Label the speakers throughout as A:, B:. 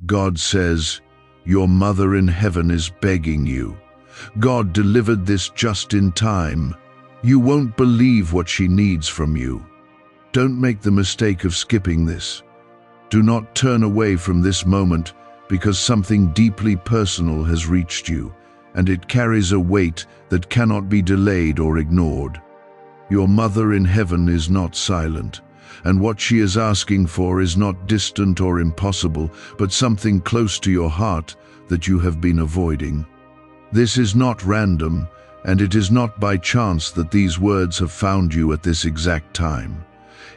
A: God says, "Your mother in heaven is begging you." God delivered this just in time. You won't believe what she needs from you. Don't make the mistake of skipping this. Do not turn away from this moment because something deeply personal has reached you, and it carries a weight that cannot be delayed or ignored. Your mother in heaven is not silent, and what she is asking for is not distant or impossible, but something close to your heart that you have been avoiding. This is not random, and it is not by chance that these words have found you at this exact time.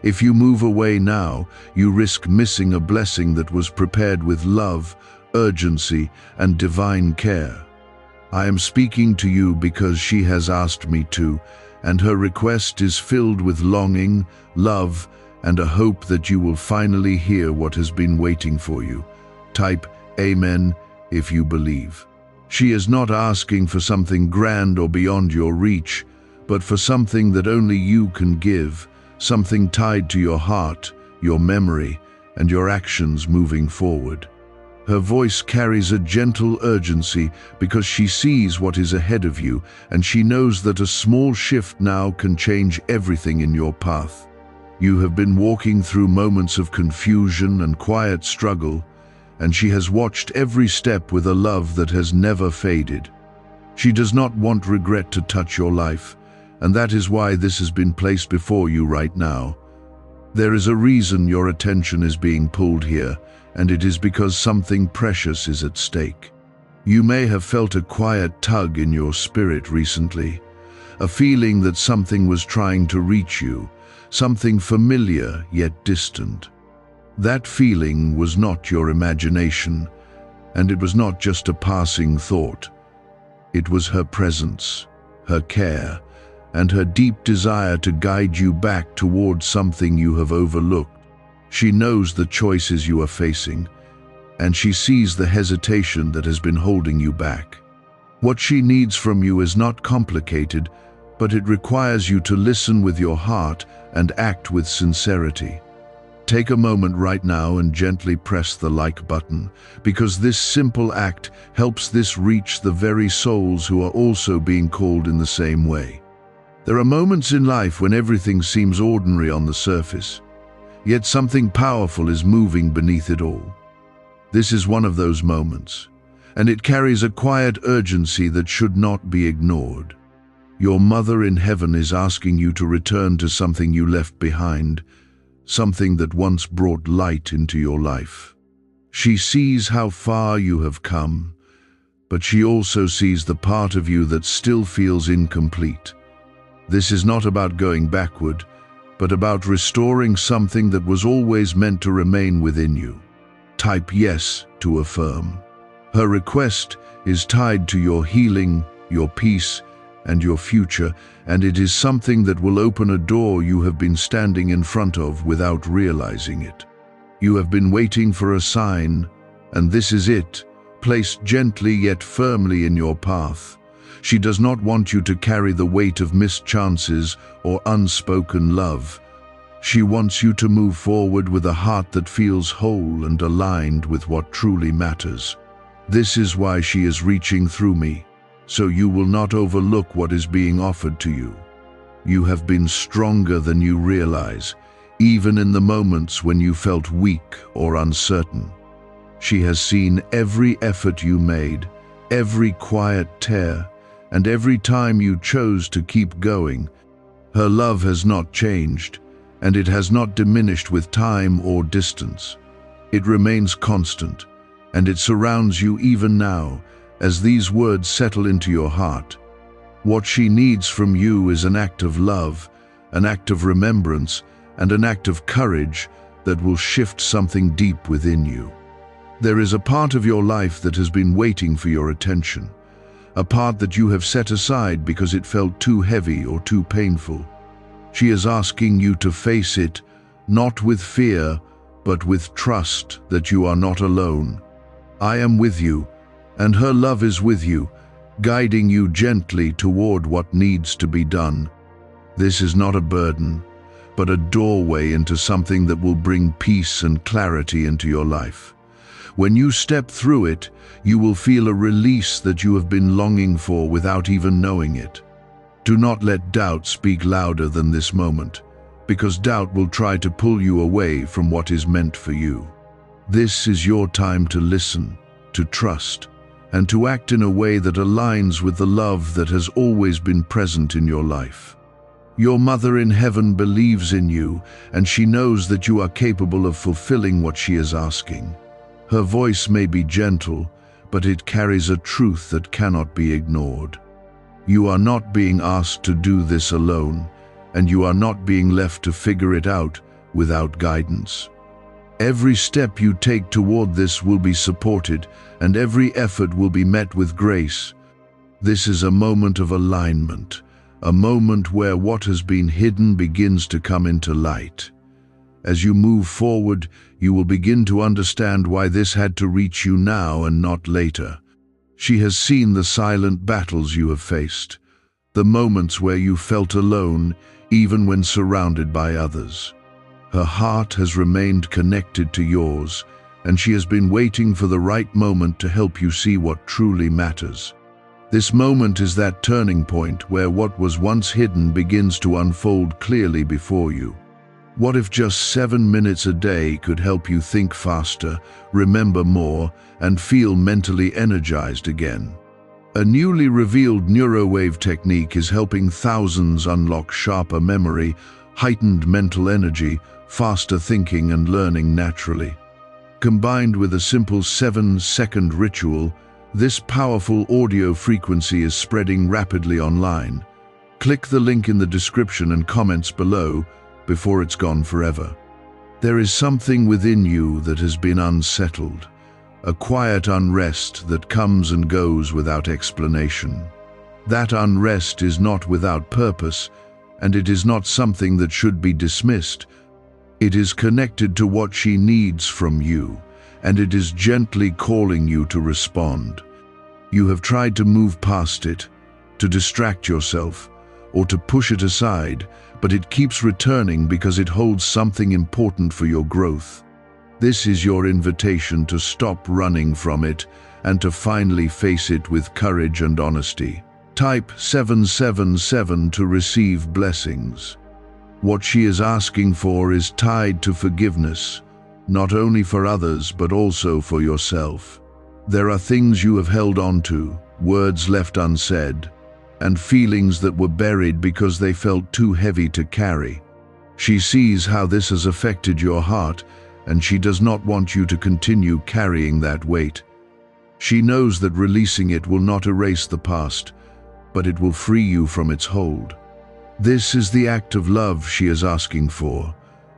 A: If you move away now, you risk missing a blessing that was prepared with love, urgency, and divine care. I am speaking to you because she has asked me to, and her request is filled with longing, love, and a hope that you will finally hear what has been waiting for you. Type Amen if you believe. She is not asking for something grand or beyond your reach, but for something that only you can give, something tied to your heart, your memory, and your actions moving forward. Her voice carries a gentle urgency because she sees what is ahead of you, and she knows that a small shift now can change everything in your path. You have been walking through moments of confusion and quiet struggle, and she has watched every step with a love that has never faded. She does not want regret to touch your life, and that is why this has been placed before you right now. There is a reason your attention is being pulled here, and it is because something precious is at stake. You may have felt a quiet tug in your spirit recently, a feeling that something was trying to reach you, something familiar yet distant. That feeling was not your imagination, and it was not just a passing thought. It was her presence, her care, and her deep desire to guide you back towards something you have overlooked. She knows the choices you are facing, and she sees the hesitation that has been holding you back. What she needs from you is not complicated, but it requires you to listen with your heart and act with sincerity. Take a moment right now and gently press the like button, because this simple act helps this reach the very souls who are also being called in the same way. There are moments in life when everything seems ordinary on the surface, yet something powerful is moving beneath it all. This is one of those moments, and it carries a quiet urgency that should not be ignored. Your mother in heaven is asking you to return to something you left behind, something that once brought light into your life. She sees how far you have come, but she also sees the part of you that still feels incomplete. This is not about going backward, but about restoring something that was always meant to remain within you. Type yes to affirm. Her request is tied to your healing, your peace, and your future, and it is something that will open a door you have been standing in front of without realizing it. You have been waiting for a sign, and this is it, placed gently yet firmly in your path. She does not want you to carry the weight of missed chances or unspoken love. She wants you to move forward with a heart that feels whole and aligned with what truly matters. This is why she is reaching through me, so you will not overlook what is being offered to you. You have been stronger than you realize, even in the moments when you felt weak or uncertain. She has seen every effort you made, every quiet tear, and every time you chose to keep going. Her love has not changed, and it has not diminished with time or distance. It remains constant, and it surrounds you even now, as these words settle into your heart. What she needs from you is an act of love, an act of remembrance, and an act of courage that will shift something deep within you. There is a part of your life that has been waiting for your attention, a part that you have set aside because it felt too heavy or too painful. She is asking you to face it, not with fear, but with trust that you are not alone. I am with you, and her love is with you, guiding you gently toward what needs to be done. This is not a burden, but a doorway into something that will bring peace and clarity into your life. When you step through it, you will feel a release that you have been longing for without even knowing it. Do not let doubt speak louder than this moment, because doubt will try to pull you away from what is meant for you. This is your time to listen, to trust, and to act in a way that aligns with the love that has always been present in your life. Your Mother in Heaven believes in you, and she knows that you are capable of fulfilling what she is asking. Her voice may be gentle, but it carries a truth that cannot be ignored. You are not being asked to do this alone, and you are not being left to figure it out without guidance. Every step you take toward this will be supported, and every effort will be met with grace. This is a moment of alignment, a moment where what has been hidden begins to come into light. As you move forward, you will begin to understand why this had to reach you now and not later. She has seen the silent battles you have faced, the moments where you felt alone, even when surrounded by others. Her heart has remained connected to yours, and she has been waiting for the right moment to help you see what truly matters. This moment is that turning point where what was once hidden begins to unfold clearly before you. What if just 7 minutes a day could help you think faster, remember more, and feel mentally energized again? A newly revealed neurowave technique is helping thousands unlock sharper memory, heightened mental energy, faster thinking and learning naturally. Combined with a simple 7-second ritual, this powerful audio frequency is spreading rapidly online. Click the link in the description and comments below before it's gone forever. There is something within you that has been unsettled, a quiet unrest that comes and goes without explanation. That unrest is not without purpose, and it is not something that should be dismissed. It is connected to what she needs from you, and it is gently calling you to respond. You have tried to move past it, to distract yourself, or to push it aside, but it keeps returning because it holds something important for your growth. This is your invitation to stop running from it and to finally face it with courage and honesty. Type 777 to receive blessings. What she is asking for is tied to forgiveness, not only for others but also for yourself. There are things you have held on to, words left unsaid, and feelings that were buried because they felt too heavy to carry. She sees how this has affected your heart, and she does not want you to continue carrying that weight. She knows that releasing it will not erase the past, but it will free you from its hold. This is the act of love she is asking for,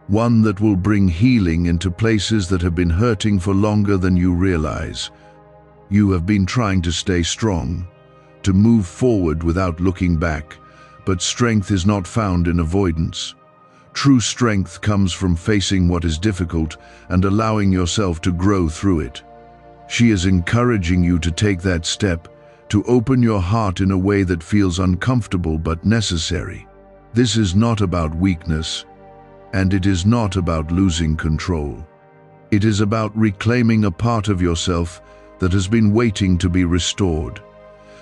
A: one that will bring healing into places that have been hurting for longer than you realize. You have been trying to stay strong, to move forward without looking back, but strength is not found in avoidance. True strength comes from facing what is difficult and allowing yourself to grow through it. She is encouraging you to take that step, to open your heart in a way that feels uncomfortable but necessary. This is not about weakness, and it is not about losing control. It is about reclaiming a part of yourself that has been waiting to be restored.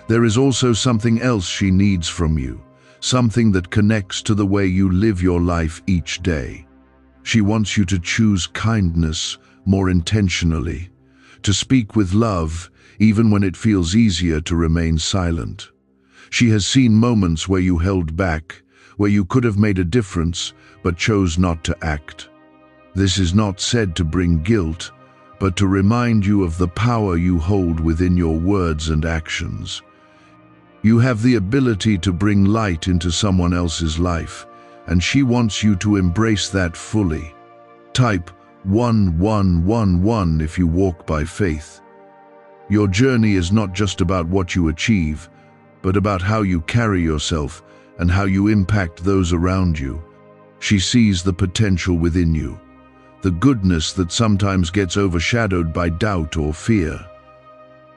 A: There is also something else she needs from you, something that connects to the way you live your life each day. She wants you to choose kindness more intentionally, to speak with love even when it feels easier to remain silent. She has seen moments where you held back, where you could have made a difference but chose not to act. This is not said to bring guilt, but to remind you of the power you hold within your words and actions. You have the ability to bring light into someone else's life, and she wants you to embrace that fully. Type 1111 if you walk by faith. Your journey is not just about what you achieve, but about how you carry yourself and how you impact those around you. She sees the potential within you, the goodness that sometimes gets overshadowed by doubt or fear.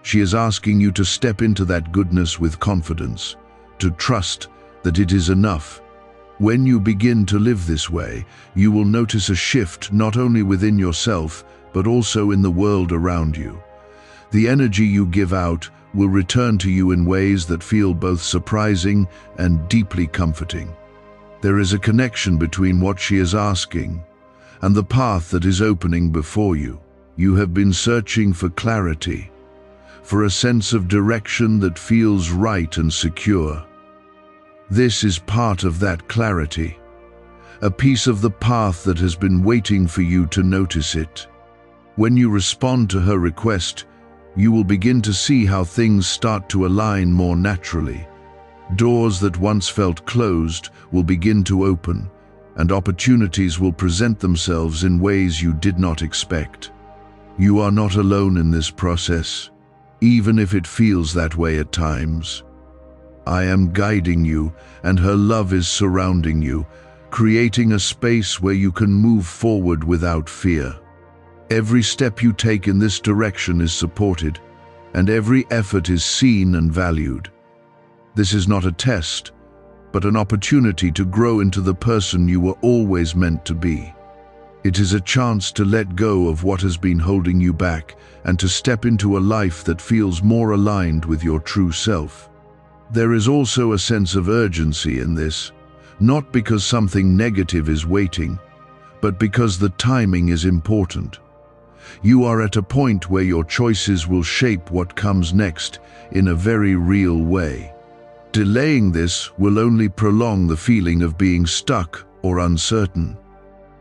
A: She is asking you to step into that goodness with confidence, to trust that it is enough. When you begin to live this way, you will notice a shift not only within yourself, but also in the world around you. The energy you give out will return to you in ways that feel both surprising and deeply comforting. There is a connection between what she is asking and the path that is opening before you. You have been searching for clarity, for a sense of direction that feels right and secure. This is part of that clarity, a piece of the path that has been waiting for you to notice it. When you respond to her request, you will begin to see how things start to align more naturally. Doors that once felt closed will begin to open, and opportunities will present themselves in ways you did not expect. You are not alone in this process, even if it feels that way at times. I am guiding you, and her love is surrounding you, creating a space where you can move forward without fear. Every step you take in this direction is supported, and every effort is seen and valued. This is not a test, but an opportunity to grow into the person you were always meant to be. It is a chance to let go of what has been holding you back and to step into a life that feels more aligned with your true self. There is also a sense of urgency in this, not because something negative is waiting, but because the timing is important. You are at a point where your choices will shape what comes next in a very real way. Delaying this will only prolong the feeling of being stuck or uncertain.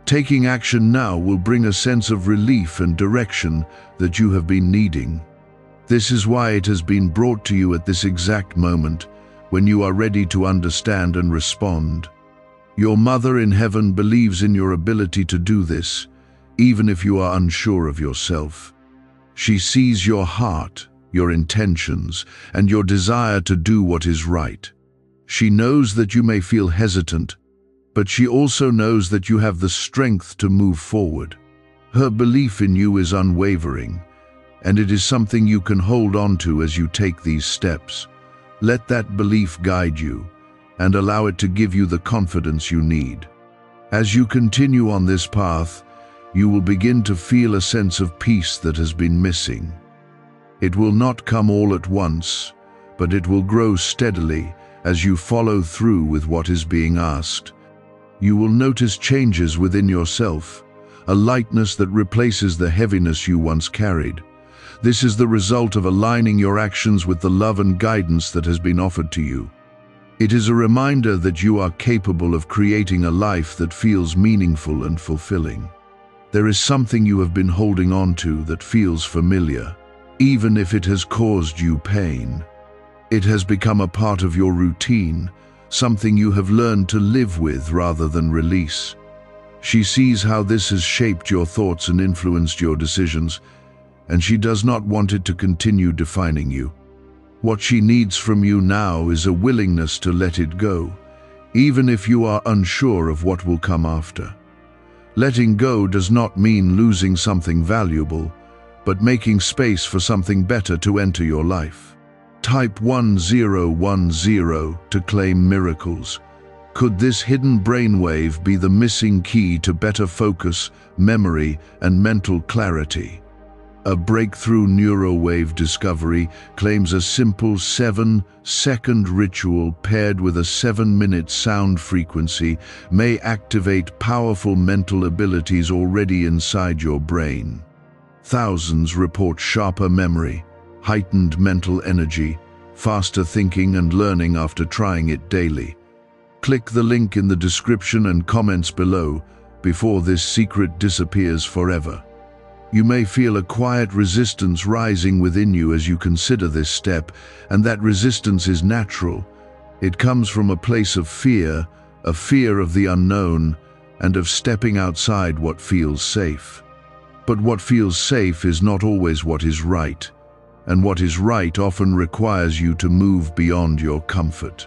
A: Taking action now will bring a sense of relief and direction that you have been needing. This is why it has been brought to you at this exact moment, when you are ready to understand and respond. Your Mother in Heaven believes in your ability to do this, even if you are unsure of yourself. She sees your heart, your intentions, and your desire to do what is right. She knows that you may feel hesitant, but she also knows that you have the strength to move forward. Her belief in you is unwavering, and it is something you can hold on to as you take these steps. Let that belief guide you, and allow it to give you the confidence you need. As you continue on this path, you will begin to feel a sense of peace that has been missing. It will not come all at once, but it will grow steadily as you follow through with what is being asked. You will notice changes within yourself, a lightness that replaces the heaviness you once carried. This is the result of aligning your actions with the love and guidance that has been offered to you. It is a reminder that you are capable of creating a life that feels meaningful and fulfilling. There is something you have been holding on to that feels familiar, even if it has caused you pain. It has become a part of your routine, something you have learned to live with rather than release. She sees how this has shaped your thoughts and influenced your decisions, and she does not want it to continue defining you. What she needs from you now is a willingness to let it go, even if you are unsure of what will come after. Letting go does not mean losing something valuable, but making space for something better to enter your life. Type 1010 to claim miracles. Could this hidden brainwave be the missing key to better focus, memory, and mental clarity? A breakthrough neurowave discovery claims a simple 7-second ritual paired with a 7-minute sound frequency may activate powerful mental abilities already inside your brain. Thousands report sharper memory, heightened mental energy, faster thinking and learning after trying it daily. Click the link in the description and comments below before this secret disappears forever. You may feel a quiet resistance rising within you as you consider this step, and that resistance is natural. It comes from a place of fear, a fear of the unknown, and of stepping outside what feels safe. But what feels safe is not always what is right, and what is right often requires you to move beyond your comfort.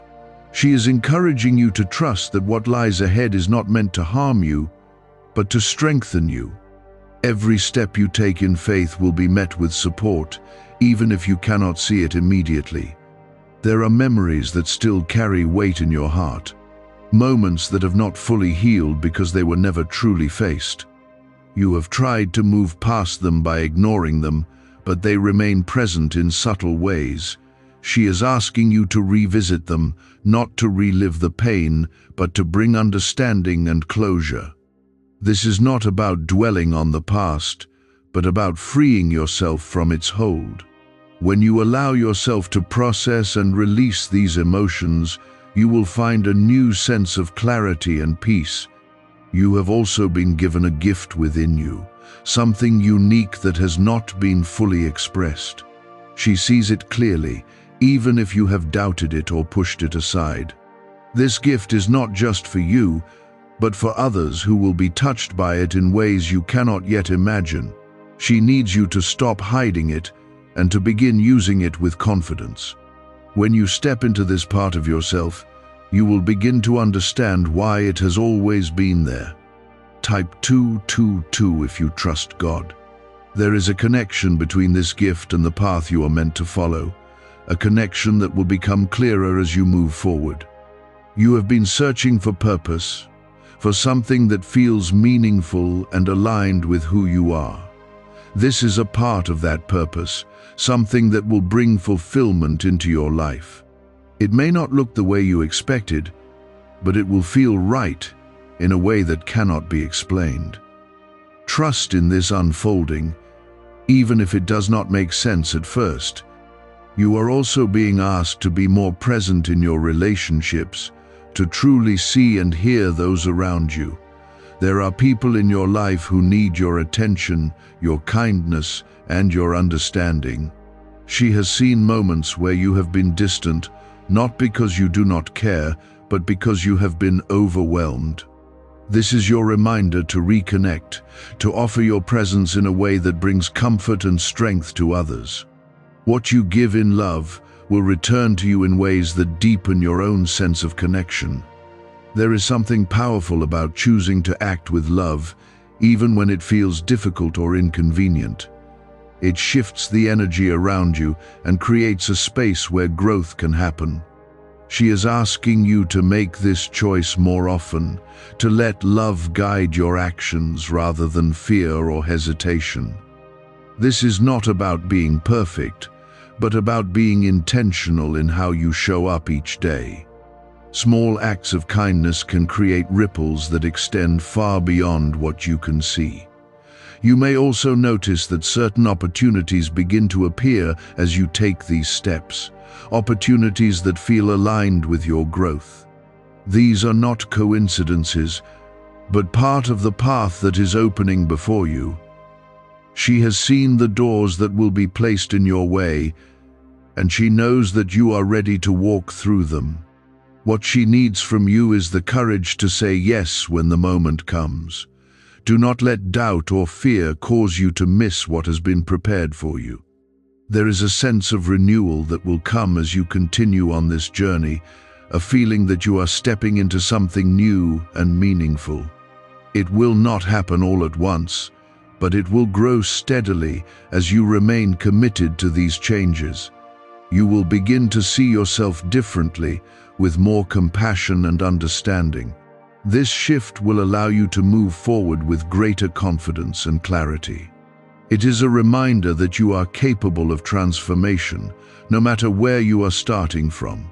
A: She is encouraging you to trust that what lies ahead is not meant to harm you, but to strengthen you. Every step you take in faith will be met with support, even if you cannot see it immediately. There are memories that still carry weight in your heart, moments that have not fully healed because they were never truly faced. You have tried to move past them by ignoring them, but they remain present in subtle ways. She is asking you to revisit them, not to relive the pain, but to bring understanding and closure. This is not about dwelling on the past, but about freeing yourself from its hold. When you allow yourself to process and release these emotions, you will find a new sense of clarity and peace. You have also been given a gift within you, something unique that has not been fully expressed. She sees it clearly, even if you have doubted it or pushed it aside. This gift is not just for you, but for others who will be touched by it in ways you cannot yet imagine. She needs you to stop hiding it and to begin using it with confidence. When you step into this part of yourself, you will begin to understand why it has always been there. Type 222 if you trust God. There is a connection between this gift and the path you are meant to follow, a connection that will become clearer as you move forward. You have been searching for purpose, for something that feels meaningful and aligned with who you are. This is a part of that purpose, something that will bring fulfillment into your life. It may not look the way you expected, but it will feel right in a way that cannot be explained. Trust in this unfolding, even if it does not make sense at first. You are also being asked to be more present in your relationships, to truly see and hear those around you. There are people in your life who need your attention, your kindness, and your understanding. She has seen moments where you have been distant, not because you do not care, but because you have been overwhelmed. This is your reminder to reconnect, to offer your presence in a way that brings comfort and strength to others. What you give in love will return to you in ways that deepen your own sense of connection. There is something powerful about choosing to act with love, even when it feels difficult or inconvenient. It shifts the energy around you and creates a space where growth can happen. She is asking you to make this choice more often, to let love guide your actions rather than fear or hesitation. This is not about being perfect, but about being intentional in how you show up each day. Small acts of kindness can create ripples that extend far beyond what you can see. You may also notice that certain opportunities begin to appear as you take these steps, opportunities that feel aligned with your growth. These are not coincidences, but part of the path that is opening before you. She has seen the doors that will be placed in your way, and she knows that you are ready to walk through them. What she needs from you is the courage to say yes when the moment comes. Do not let doubt or fear cause you to miss what has been prepared for you. There is a sense of renewal that will come as you continue on this journey, a feeling that you are stepping into something new and meaningful. It will not happen all at once, but it will grow steadily as you remain committed to these changes. You will begin to see yourself differently, with more compassion and understanding. This shift will allow you to move forward with greater confidence and clarity. It is a reminder that you are capable of transformation, no matter where you are starting from.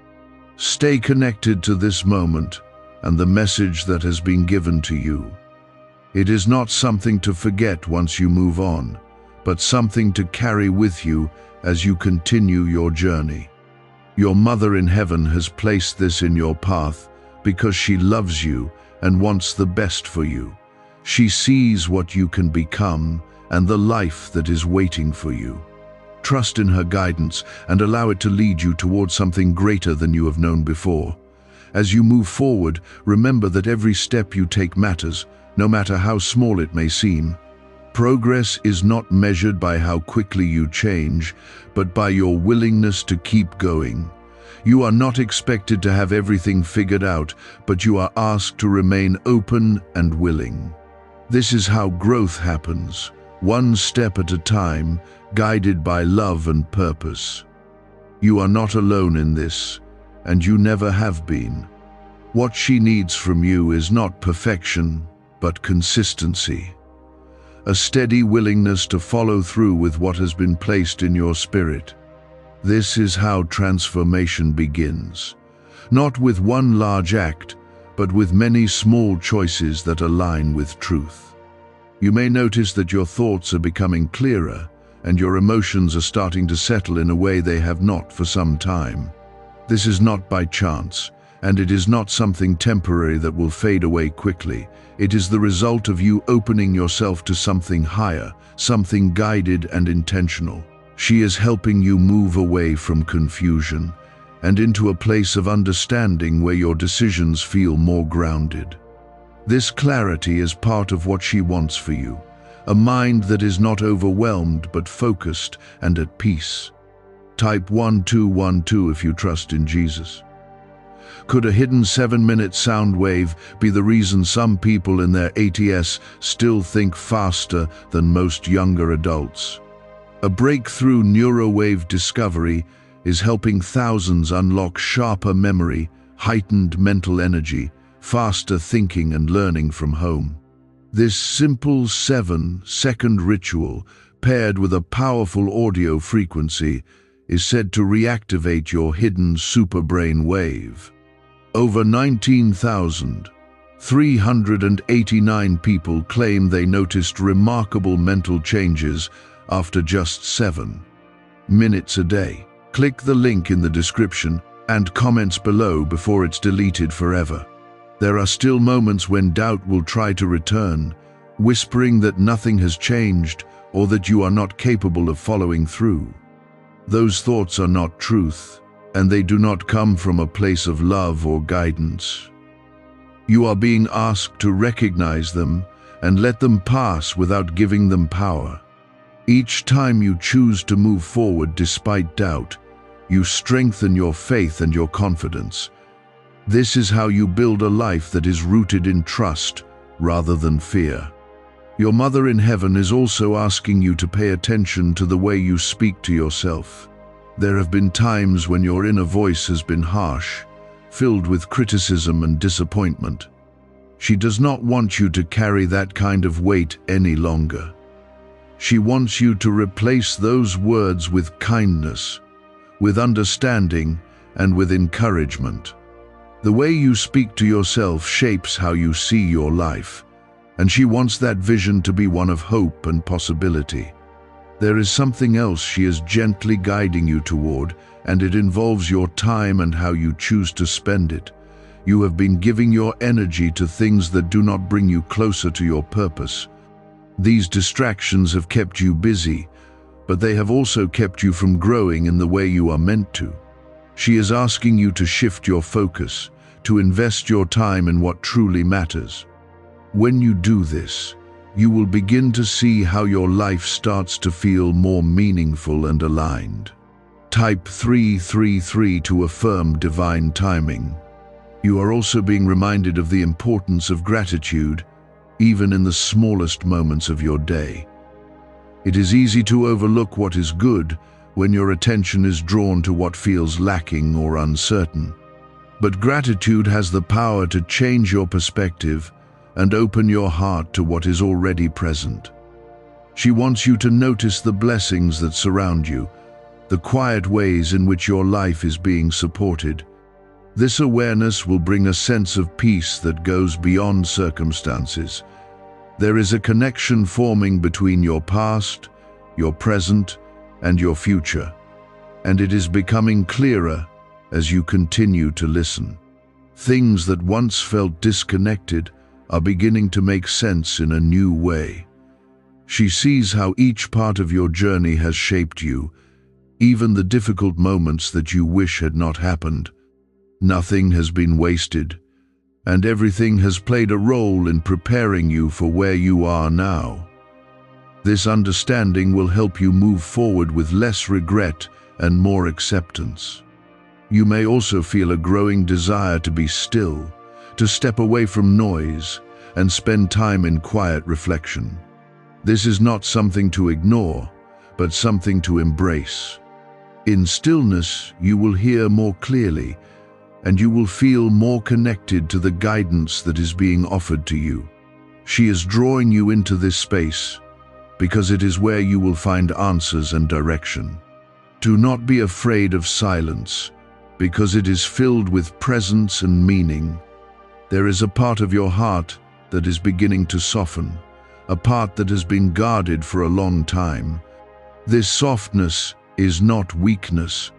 A: Stay connected to this moment and the message that has been given to you. It is not something to forget once you move on, but something to carry with you as you continue your journey. Your Mother in Heaven has placed this in your path because she loves you and wants the best for you. She sees what you can become and the life that is waiting for you. Trust in her guidance and allow it to lead you towards something greater than you have known before. As you move forward, remember that every step you take matters, no matter how small it may seem. Progress is not measured by how quickly you change, but by your willingness to keep going. You are not expected to have everything figured out, but you are asked to remain open and willing. This is how growth happens, one step at a time, guided by love and purpose. You are not alone in this, and you never have been. What she needs from you is not perfection, but consistency. a steady willingness to follow through with what has been placed in your spirit. This is how transformation begins, not with one large act, but with many small choices that align with truth. You may notice that your thoughts are becoming clearer, and your emotions are starting to settle in a way they have not for some time. This is not by chance, and it is not something temporary that will fade away quickly. It is the result of you opening yourself to something higher, something guided and intentional. She is helping you move away from confusion and into a place of understanding where your decisions feel more grounded. This clarity is part of what she wants for you, a mind that is not overwhelmed but focused and at peace. Type 1212 if you trust in Jesus. Could a hidden 7-minute sound wave be the reason some people in their 80s still think faster than most younger adults? A breakthrough neurowave discovery is helping thousands unlock sharper memory, heightened mental energy, faster thinking and learning from home. This simple 7-second ritual, paired with a powerful audio frequency, is said to reactivate your hidden SuperBrain wave. Over 19,389 people claim they noticed remarkable mental changes after just 7 minutes a day. Click the link in the description and comments below before it's deleted forever. There are still moments when doubt will try to return, whispering that nothing has changed or that you are not capable of following through. Those thoughts are not truth, and they do not come from a place of love or guidance. You are being asked to recognize them and let them pass without giving them power. Each time you choose to move forward despite doubt, you strengthen your faith and your confidence. This is how you build a life that is rooted in trust rather than fear. Your Mother in Heaven is also asking you to pay attention to the way you speak to yourself. There have been times when your inner voice has been harsh, filled with criticism and disappointment. She does not want you to carry that kind of weight any longer. She wants you to replace those words with kindness, with understanding, and with encouragement. The way you speak to yourself shapes how you see your life, and she wants that vision to be one of hope and possibility. There is something else she is gently guiding you toward, and it involves your time and how you choose to spend it. You have been giving your energy to things that do not bring you closer to your purpose. These distractions have kept you busy, but they have also kept you from growing in the way you are meant to. She is asking you to shift your focus, to invest your time in what truly matters. When you do this, you will begin to see how your life starts to feel more meaningful and aligned. Type 333 to affirm divine timing. You are also being reminded of the importance of gratitude, even in the smallest moments of your day. It is easy to overlook what is good when your attention is drawn to what feels lacking or uncertain. But gratitude has the power to change your perspective and open your heart to what is already present. She wants you to notice the blessings that surround you, the quiet ways in which your life is being supported. This awareness will bring a sense of peace that goes beyond circumstances. There is a connection forming between your past, your present, and your future, and it is becoming clearer as you continue to listen. Things that once felt disconnected are beginning to make sense in a new way. She sees how each part of your journey has shaped you, even the difficult moments that you wish had not happened. Nothing has been wasted, and everything has played a role in preparing you for where you are now. This understanding will help you move forward with less regret and more acceptance. You may also feel a growing desire to be still, to step away from noise, and spend time in quiet reflection. This is not something to ignore, but something to embrace. In stillness, you will hear more clearly, and you will feel more connected to the guidance that is being offered to you. She is drawing you into this space, because it is where you will find answers and direction. Do not be afraid of silence, because it is filled with presence and meaning. There is a part of your heart that is beginning to soften, a part that has been guarded for a long time. This softness is not weakness,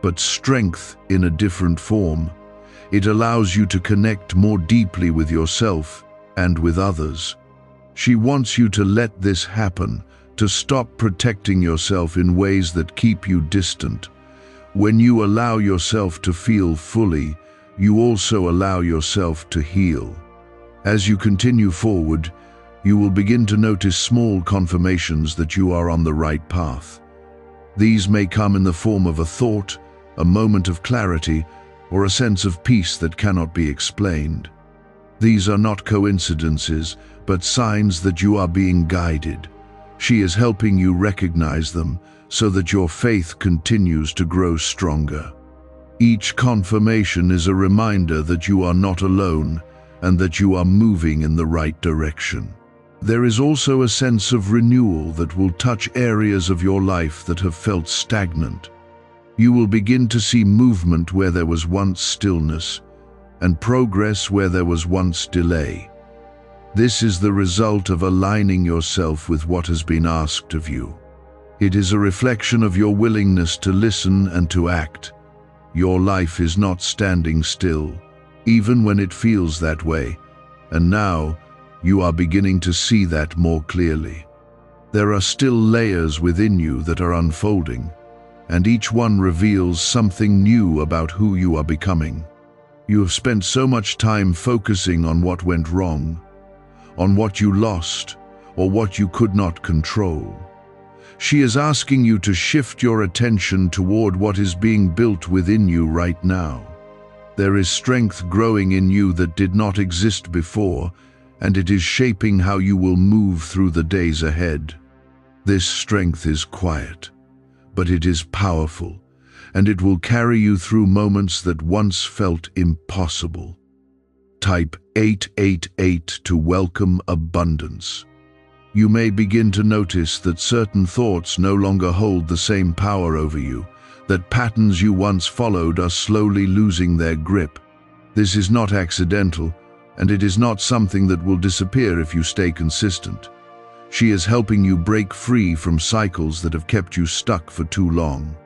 A: but strength in a different form. It allows you to connect more deeply with yourself and with others. She wants you to let this happen, to stop protecting yourself in ways that keep you distant. When you allow yourself to feel fully, you also allow yourself to heal. As you continue forward, you will begin to notice small confirmations that you are on the right path. These may come in the form of a thought, a moment of clarity, or a sense of peace that cannot be explained. These are not coincidences, but signs that you are being guided. She is helping you recognize them so that your faith continues to grow stronger. Each confirmation is a reminder that you are not alone and that you are moving in the right direction. There is also a sense of renewal that will touch areas of your life that have felt stagnant. You will begin to see movement where there was once stillness, and progress where there was once delay. This is the result of aligning yourself with what has been asked of you. It is a reflection of your willingness to listen and to act. Your life is not standing still, even when it feels that way, and now you are beginning to see that more clearly. There are still layers within you that are unfolding, and each one reveals something new about who you are becoming. You have spent so much time focusing on what went wrong, on what you lost, or what you could not control. She is asking you to shift your attention toward what is being built within you right now. There is strength growing in you that did not exist before, and it is shaping how you will move through the days ahead. This strength is quiet, but it is powerful, and it will carry you through moments that once felt impossible. Type 888 to welcome abundance. You may begin to notice that certain thoughts no longer hold the same power over you, that patterns you once followed are slowly losing their grip. This is not accidental, and it is not something that will disappear if you stay consistent. She is helping you break free from cycles that have kept you stuck for too long.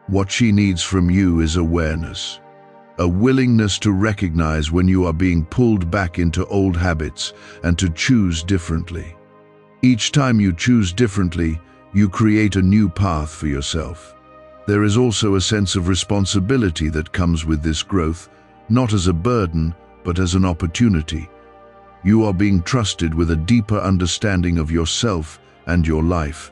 A: What she needs from you is awareness, a willingness to recognize when you are being pulled back into old habits and to choose differently. Each time you choose differently, you create a new path for yourself. There is also a sense of responsibility that comes with this growth, not as a burden, but as an opportunity. You are being trusted with a deeper understanding of yourself and your life.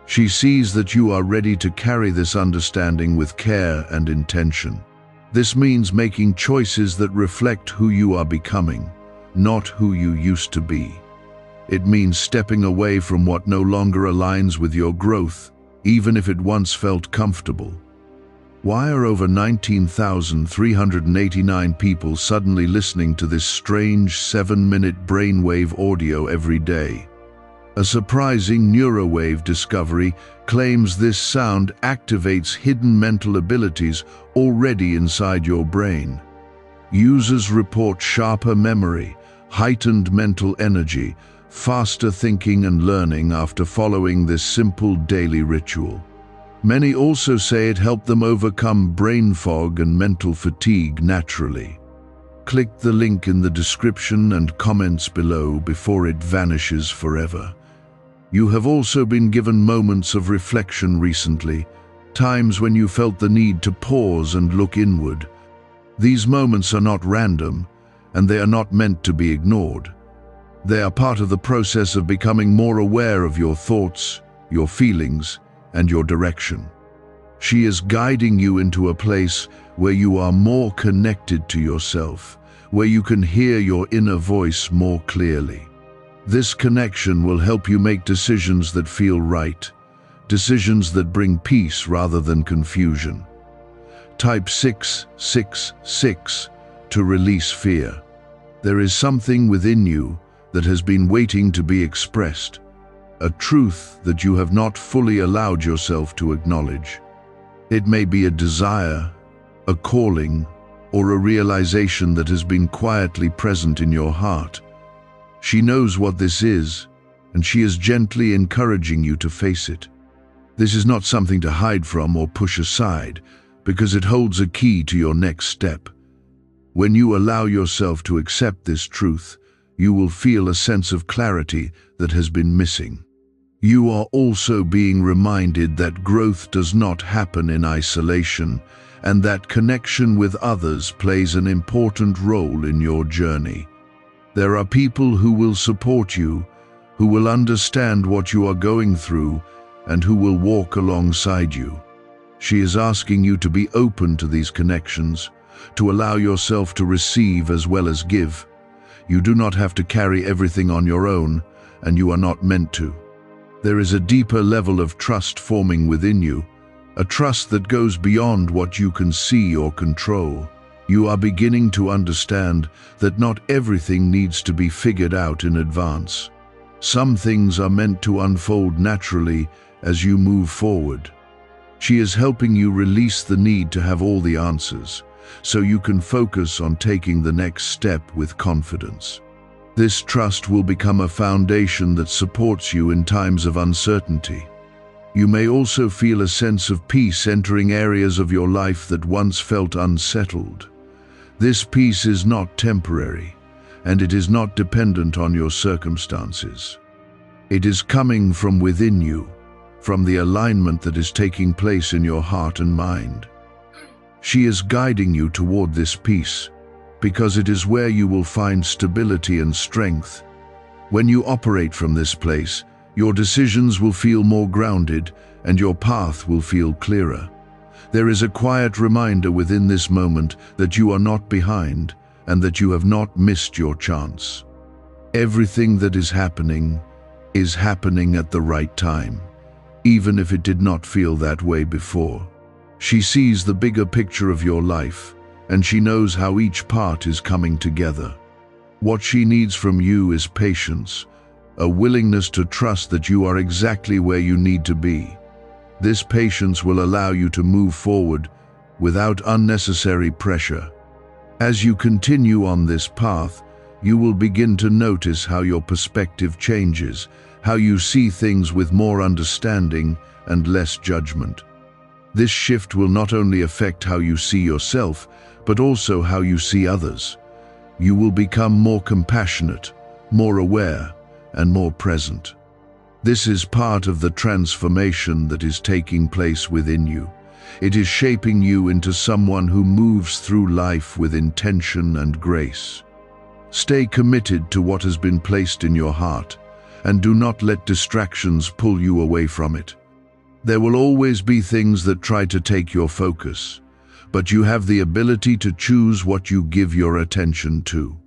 A: She sees that you are ready to carry this understanding with care and intention. This means making choices that reflect who you are becoming, not who you used to be. It means stepping away from what no longer aligns with your growth, even if it once felt comfortable. Why are over 19,389 people suddenly listening to this strange 7-minute brainwave audio every day? A surprising neurowave discovery claims this sound activates hidden mental abilities already inside your brain. Users report sharper memory, heightened mental energy, faster thinking and learning after following this simple daily ritual. Many also say it helped them overcome brain fog and mental fatigue naturally. Click the link in the description and comments below before it vanishes forever. You have also been given moments of reflection recently, times when you felt the need to pause and look inward. These moments are not random, and they are not meant to be ignored. They are part of the process of becoming more aware of your thoughts, your feelings, and your direction. She is guiding you into a place where you are more connected to yourself, where you can hear your inner voice more clearly. This connection will help you make decisions that feel right, decisions that bring peace rather than confusion. Type 666 to release fear. There is something within you that has been waiting to be expressed. a truth that you have not fully allowed yourself to acknowledge. It may be a desire, a calling, or a realization that has been quietly present in your heart. She knows what this is, and she is gently encouraging you to face it. This is not something to hide from or push aside, because it holds a key to your next step. When you allow yourself to accept this truth, you will feel a sense of clarity that has been missing. You are also being reminded that growth does not happen in isolation, and that connection with others plays an important role in your journey. There are people who will support you, who will understand what you are going through, and who will walk alongside you. She is asking you to be open to these connections, to allow yourself to receive as well as give. You do not have to carry everything on your own, and you are not meant to. There is a deeper level of trust forming within you, a trust that goes beyond what you can see or control. You are beginning to understand that not everything needs to be figured out in advance. Some things are meant to unfold naturally as you move forward. She is helping you release the need to have all the answers, so you can focus on taking the next step with confidence. This trust will become a foundation that supports you in times of uncertainty. You may also feel a sense of peace entering areas of your life that once felt unsettled. This peace is not temporary, and it is not dependent on your circumstances. It is coming from within you, from the alignment that is taking place in your heart and mind. She is guiding you toward this peace, because it is where you will find stability and strength. When you operate from this place, your decisions will feel more grounded and your path will feel clearer. There is a quiet reminder within this moment that you are not behind and that you have not missed your chance. Everything that is happening at the right time, even if it did not feel that way before. She sees the bigger picture of your life, and she knows how each part is coming together. What she needs from you is patience, a willingness to trust that you are exactly where you need to be. This patience will allow you to move forward without unnecessary pressure. As you continue on this path, you will begin to notice how your perspective changes, how you see things with more understanding and less judgment. This shift will not only affect how you see yourself, but also how you see others. You will become more compassionate, more aware, and more present. This is part of the transformation that is taking place within you. It is shaping you into someone who moves through life with intention and grace. Stay committed to what has been placed in your heart, and do not let distractions pull you away from it. There will always be things that try to take your focus, but you have the ability to choose what you give your attention to.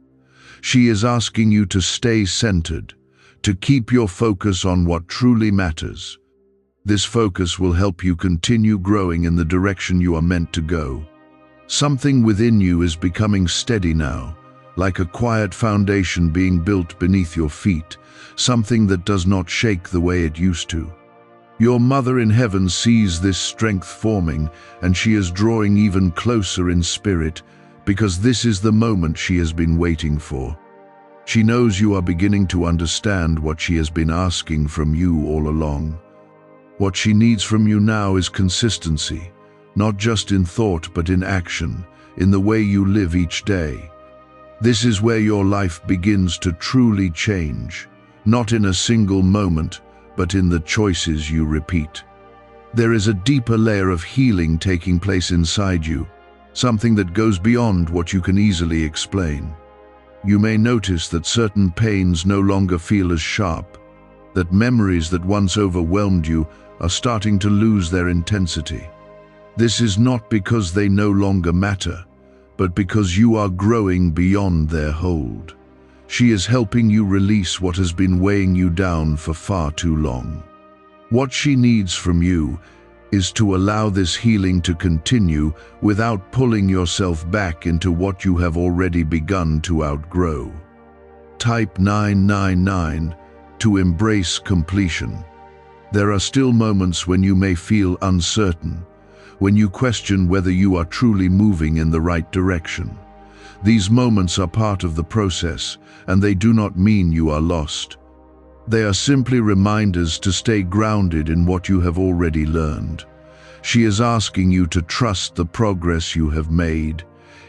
A: She is asking you to stay centered, to keep your focus on what truly matters. This focus will help you continue growing in the direction you are meant to go. Something within you is becoming steady now, like a quiet foundation being built beneath your feet, something that does not shake the way it used to. Your Mother in Heaven sees this strength forming, and she is drawing even closer in spirit, because this is the moment she has been waiting for. She knows you are beginning to understand what she has been asking from you all along. What she needs from you now is consistency, not just in thought but in action, in the way you live each day. This is where your life begins to truly change, not in a single moment, but in the choices you repeat. There is a deeper layer of healing taking place inside you, something that goes beyond what you can easily explain. You may notice that certain pains no longer feel as sharp, that memories that once overwhelmed you are starting to lose their intensity. This is not because they no longer matter, but because you are growing beyond their hold. She is helping you release what has been weighing you down for far too long. What she needs from you is to allow this healing to continue without pulling yourself back into what you have already begun to outgrow. Type 999. to embrace completion. There are still moments when you may feel uncertain, when you question whether you are truly moving in the right direction. These moments are part of the process, and they do not mean you are lost. They are simply reminders to stay grounded in what you have already learned. She is asking you to trust the progress you have made,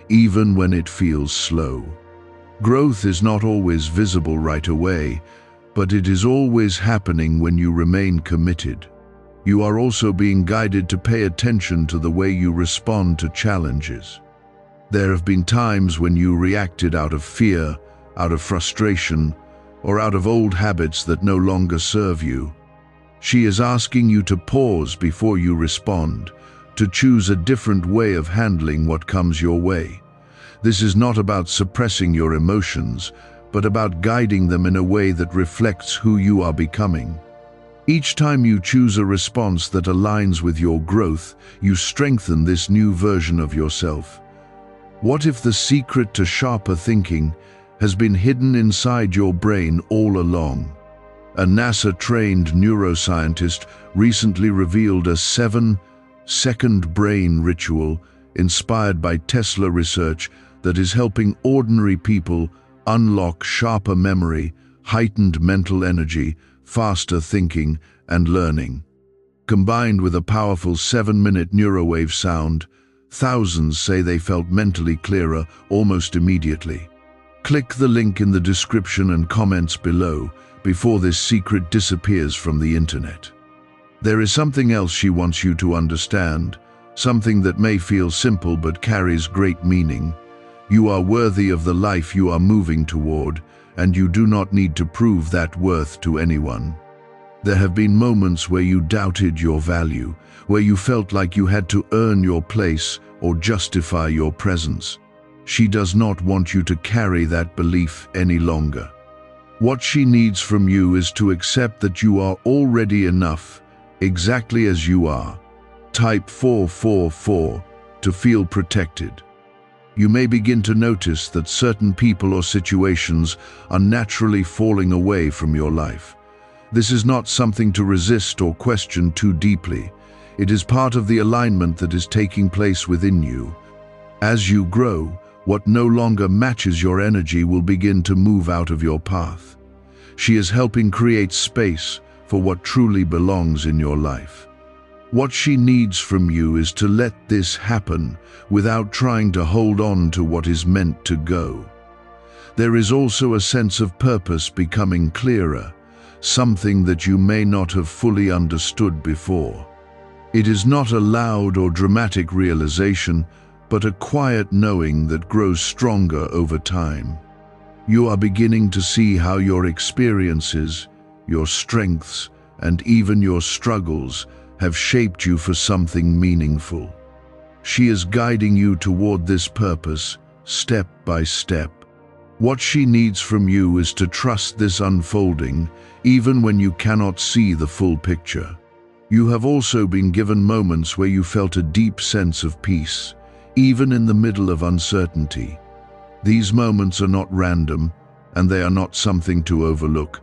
A: even when it feels slow. Growth is not always visible right away, but it is always happening when you remain committed. You are also being guided to pay attention to the way you respond to challenges. There have been times when you reacted out of fear, out of frustration, or out of old habits that no longer serve you. She is asking you to pause before you respond, to choose a different way of handling what comes your way. This is not about suppressing your emotions, but about guiding them in a way that reflects who you are becoming. Each time you choose a response that aligns with your growth, you strengthen this new version of yourself. What if the secret to sharper thinking has been hidden inside your brain all along? A NASA-trained neuroscientist recently revealed a 7-second brain ritual inspired by Tesla research that is helping ordinary people unlock sharper memory, heightened mental energy, faster thinking, and learning. Combined with a powerful 7-minute neurowave sound, thousands say they felt mentally clearer almost immediately. Click the link in the description and comments below before this secret disappears from the internet. There is something else she wants you to understand, something that may feel simple but carries great meaning. You are worthy of the life you are moving toward, and you do not need to prove that worth to anyone. There have been moments where you doubted your value, where you felt like you had to earn your place or justify your presence. She does not want you to carry that belief any longer. What she needs from you is to accept that you are already enough, exactly as you are. Type 444 to feel protected. You may begin to notice that certain people or situations are naturally falling away from your life. This is not something to resist or question too deeply. It is part of the alignment that is taking place within you. As you grow, what no longer matches your energy will begin to move out of your path. She is helping create space for what truly belongs in your life. What she needs from you is to let this happen without trying to hold on to what is meant to go. There is also a sense of purpose becoming clearer, something that you may not have fully understood before. It is not a loud or dramatic realization, but a quiet knowing that grows stronger over time. You are beginning to see how your experiences, your strengths, and even your struggles have shaped you for something meaningful. She is guiding you toward this purpose, step by step. What she needs from you is to trust this unfolding, even when you cannot see the full picture. You have also been given moments where you felt a deep sense of peace, even in the middle of uncertainty. These moments are not random, and they are not something to overlook.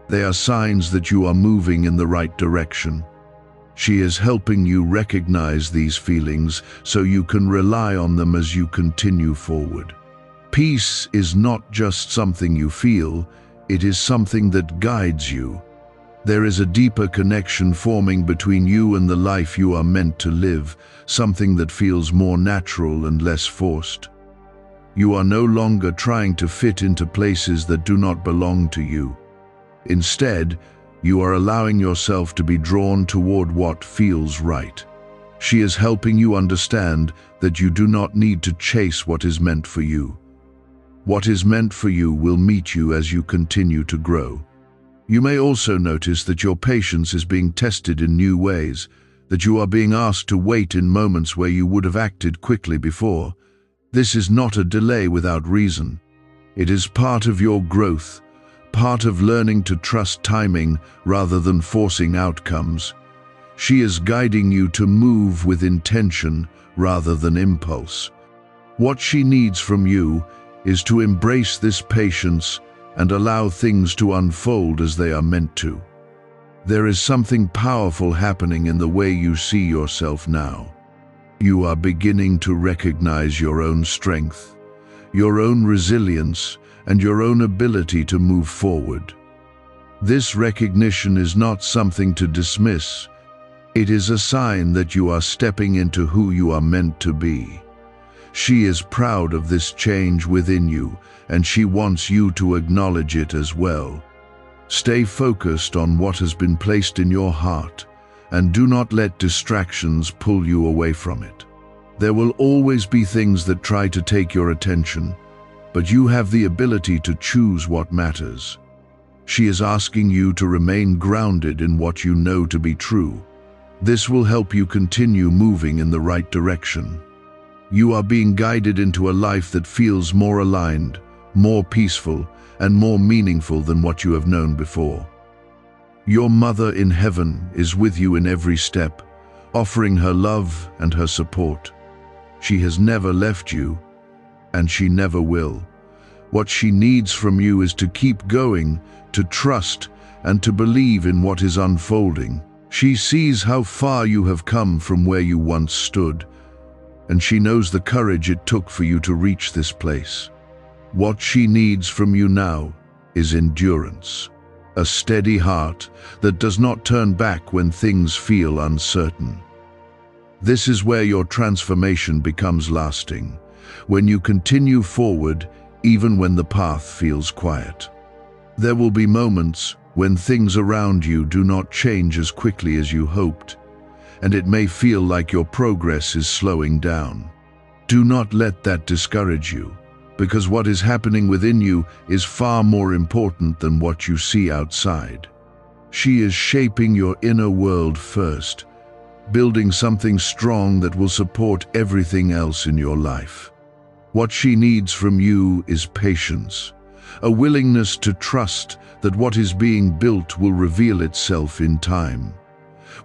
A: They are signs that you are moving in the right direction. She is helping you recognize these feelings so you can rely on them as you continue forward. Peace is not just something you feel, it is something that guides you. There is a deeper connection forming between you and the life you are meant to live, something that feels more natural and less forced. You are no longer trying to fit into places that do not belong to you. Instead, you are allowing yourself to be drawn toward what feels right. She is helping you understand that you do not need to chase what is meant for you. What is meant for you will meet you as you continue to grow. You may also notice that your patience is being tested in new ways, that you are being asked to wait in moments where you would have acted quickly before. This is not a delay without reason. It is part of your growth, part of learning to trust timing rather than forcing outcomes. She is guiding you to move with intention rather than impulse. What she needs from you is to embrace this patience and allow things to unfold as they are meant to. There is something powerful happening in the way you see yourself now. You are beginning to recognize your own strength, your own resilience, and your own ability to move forward. This recognition is not something to dismiss. It is a sign that you are stepping into who you are meant to be. She is proud of this change within you, and she wants you to acknowledge it as well. Stay focused on what has been placed in your heart, and do not let distractions pull you away from it. There will always be things that try to take your attention, but you have the ability to choose what matters. She is asking you to remain grounded in what you know to be true. This will help you continue moving in the right direction. You are being guided into a life that feels more aligned, more peaceful, and more meaningful than what you have known before. Your Mother in heaven is with you in every step, offering her love and her support. She has never left you, and she never will. What she needs from you is to keep going, to trust, and to believe in what is unfolding. She sees how far you have come from where you once stood, and she knows the courage it took for you to reach this place. What she needs from you now is endurance, a steady heart that does not turn back when things feel uncertain. This is where your transformation becomes lasting, when you continue forward even when the path feels quiet. There will be moments when things around you do not change as quickly as you hoped, and it may feel like your progress is slowing down. Do not let that discourage you, because what is happening within you is far more important than what you see outside. She is shaping your inner world first, building something strong that will support everything else in your life. What she needs from you is patience, a willingness to trust that what is being built will reveal itself in time.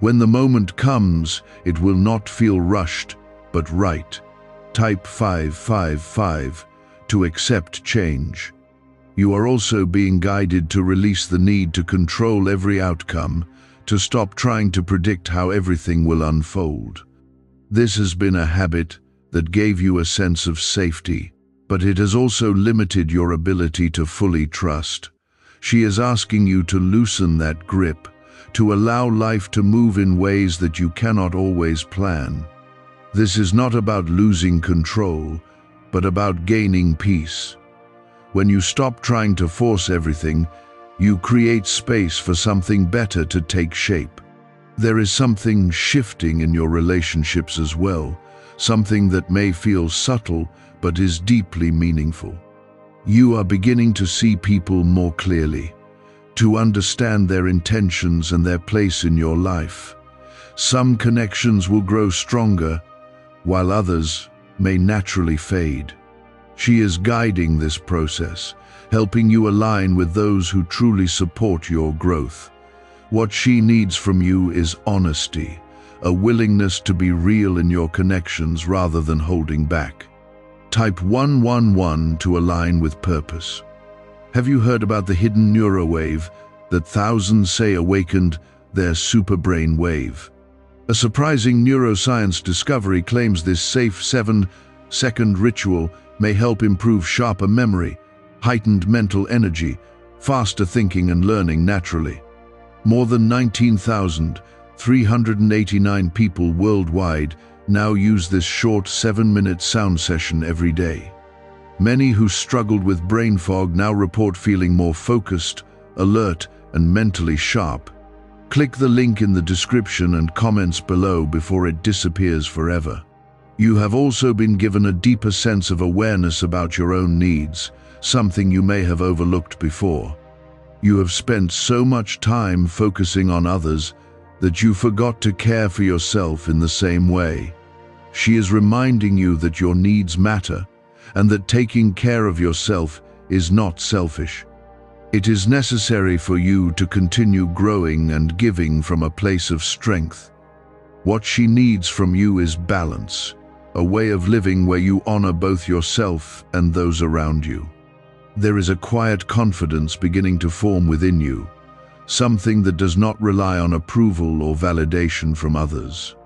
A: When the moment comes, it will not feel rushed, but right. Type 555 to accept change. You are also being guided to release the need to control every outcome, to stop trying to predict how everything will unfold. This has been a habit that gave you a sense of safety, but it has also limited your ability to fully trust. She is asking you to loosen that grip, to allow life to move in ways that you cannot always plan. This is not about losing control, but about gaining peace. When you stop trying to force everything, you create space for something better to take shape. There is something shifting in your relationships as well, something that may feel subtle but is deeply meaningful. You are beginning to see people more clearly, to understand their intentions and their place in your life. Some connections will grow stronger, while others may naturally fade. She is guiding this process, helping you align with those who truly support your growth. What she needs from you is honesty, a willingness to be real in your connections rather than holding back. Type 111 to align with purpose. Have you heard about the hidden neurowave that thousands say awakened their SuperBrain wave? A surprising neuroscience discovery claims this safe 7-second ritual may help improve sharper memory, heightened mental energy, faster thinking and learning naturally. More than 19,389 people worldwide now use this short 7-minute sound session every day. Many who struggled with brain fog now report feeling more focused, alert, and mentally sharp. Click the link in the description and comments below before it disappears forever. You have also been given a deeper sense of awareness about your own needs, something you may have overlooked before. You have spent so much time focusing on others that you forgot to care for yourself in the same way. She is reminding you that your needs matter and that taking care of yourself is not selfish. It is necessary for you to continue growing and giving from a place of strength. What she needs from you is balance, a way of living where you honor both yourself and those around you. There is a quiet confidence beginning to form within you, something that does not rely on approval or validation from others.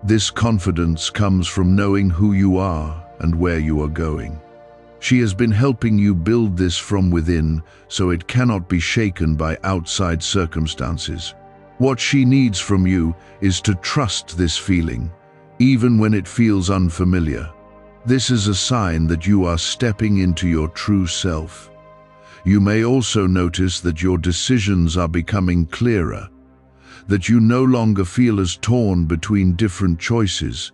A: This confidence comes from knowing who you are and where you are going. She has been helping you build this from within, so it cannot be shaken by outside circumstances. What she needs from you is to trust this feeling, even when it feels unfamiliar. This is a sign that you are stepping into your true self. You may also notice that your decisions are becoming clearer, that you no longer feel as torn between different choices.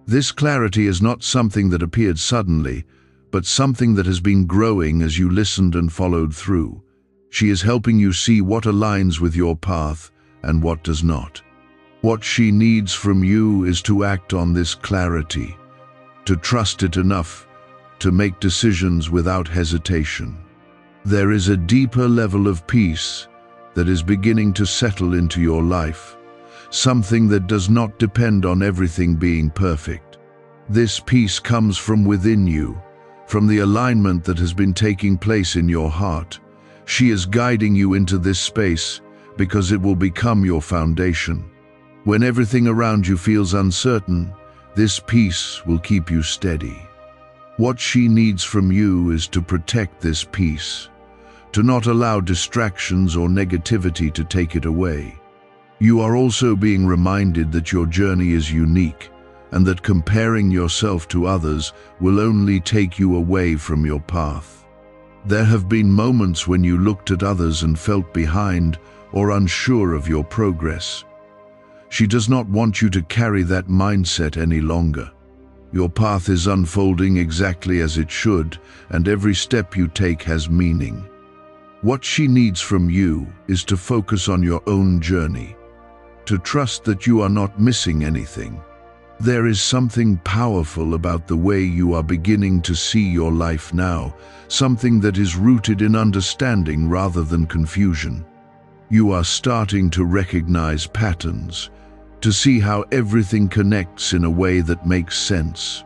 A: This clarity is not something that appeared suddenly, but something that has been growing as you listened and followed through. She is helping you see what aligns with your path and what does not. What she needs from you is to act on this clarity, to trust it enough to make decisions without hesitation. There is a deeper level of peace that is beginning to settle into your life, something that does not depend on everything being perfect. This peace comes from within you, from the alignment that has been taking place in your heart. She is guiding you into this space because it will become your foundation. When everything around you feels uncertain, this peace will keep you steady. What she needs from you is to protect this peace, to not allow distractions or negativity to take it away. You are also being reminded that your journey is unique and that comparing yourself to others will only take you away from your path. There have been moments when you looked at others and felt behind or unsure of your progress. She does not want you to carry that mindset any longer. Your path is unfolding exactly as it should, and every step you take has meaning. What she needs from you is to focus on your own journey, to trust that you are not missing anything. There is something powerful about the way you are beginning to see your life now, something that is rooted in understanding rather than confusion. You are starting to recognize patterns, to see how everything connects in a way that makes sense.